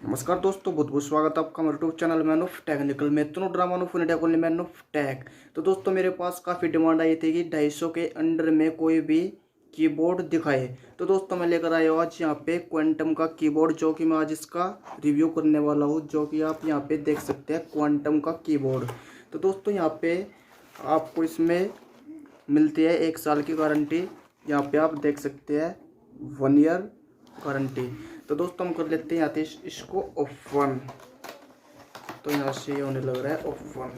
नमस्कार दोस्तों, बहुत बहुत स्वागत है आपका हमारे YouTube channel man of technical में तुनो ड्रामा ऑफ इंडिया को मैन ऑफ टेक। तो दोस्तों मेरे पास काफ़ी डिमांड आई थी कि 250 के अंडर में कोई भी कीबोर्ड दिखाए। तो दोस्तों मैं लेकर आया हूँ आज यहाँ पे क्वांटम का कीबोर्ड, जो कि मैं आज इसका रिव्यू करने वाला हूँ, जो कि आप यहाँ पे देख सकते हैं क्वांटम का कीबोर्ड। तो दोस्तों यहाँ पे आपको इसमें मिलती है 1 साल की गारंटी। यहाँ पे आप देख सकते हैं 1 ईयर गारंटी। तो दोस्तों हम कर लेते हैं यहाँ से इसको ओपन। तो यहाँ से ये होने लग रहा है ओपन।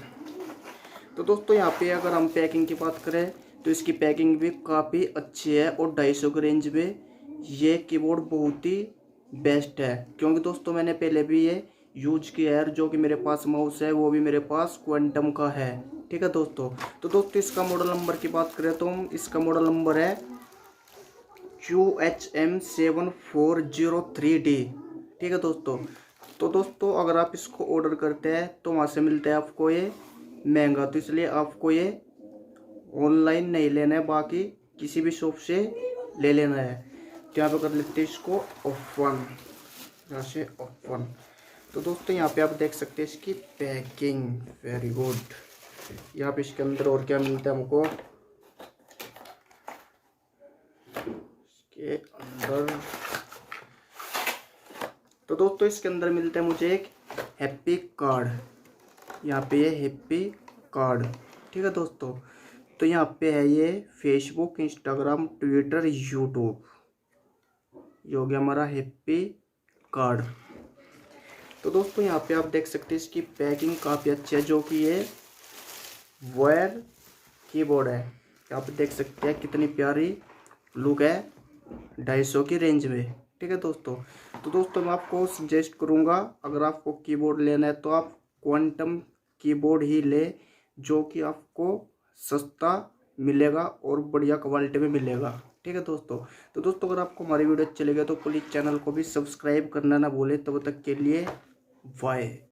तो दोस्तों यहाँ पे अगर हम पैकिंग की बात करें तो इसकी पैकिंग भी काफ़ी अच्छी है और 250 के रेंज में ये कीबोर्ड बहुत ही बेस्ट है, क्योंकि दोस्तों मैंने पहले भी ये यूज किया है। जो कि मेरे पास माउस है वो भी मेरे पास क्वांटम का है। ठीक है दोस्तों। तो दोस्तों इसका मॉडल नंबर की बात करें तो इसका मॉडल नंबर है QHM7403D। ठीक है दोस्तों। तो दोस्तों अगर आप इसको ऑर्डर करते हैं तो वहाँ से मिलता है आपको ये महंगा, तो इसलिए आपको ये ऑनलाइन नहीं लेना है, बाकी किसी भी शॉप से ले लेना है। तो यहाँ पे कर लेते हैं इसको ओपन, यहाँ से ओपन। तो दोस्तों यहाँ पे आप देख सकते हैं इसकी पैकिंग, वेरी गुड। यहाँ पे इसके अंदर और क्या मिलता है हमको के अंदर। तो दोस्तों इसके अंदर मिलता है मुझे एक हैप्पी कार्ड। यहाँ पे ये हैप्पी कार्ड, ठीक है दोस्तों। तो यहाँ पे है ये फेसबुक, इंस्टाग्राम, ट्विटर, यूट्यूब, ये हो गया हमारा हैप्पी कार्ड। तो दोस्तों यहाँ पे आप देख सकते हैं इसकी पैकिंग काफ़ी अच्छी है, जो कि ये वायर कीबोर्ड है। यहाँ पे देख सकते हैं कितनी प्यारी लुक है 250 की रेंज में। ठीक है दोस्तों। तो दोस्तों मैं आपको सजेस्ट करूंगा, अगर आपको कीबोर्ड लेना है तो आप क्वांटम कीबोर्ड ही ले, जो कि आपको सस्ता मिलेगा और बढ़िया क्वालिटी में मिलेगा। ठीक है दोस्तों। तो दोस्तों अगर आपको हमारी वीडियो अच्छी लगे तो प्लीज़ चैनल को भी सब्सक्राइब करना ना भूलें। तब तक के लिए बाय।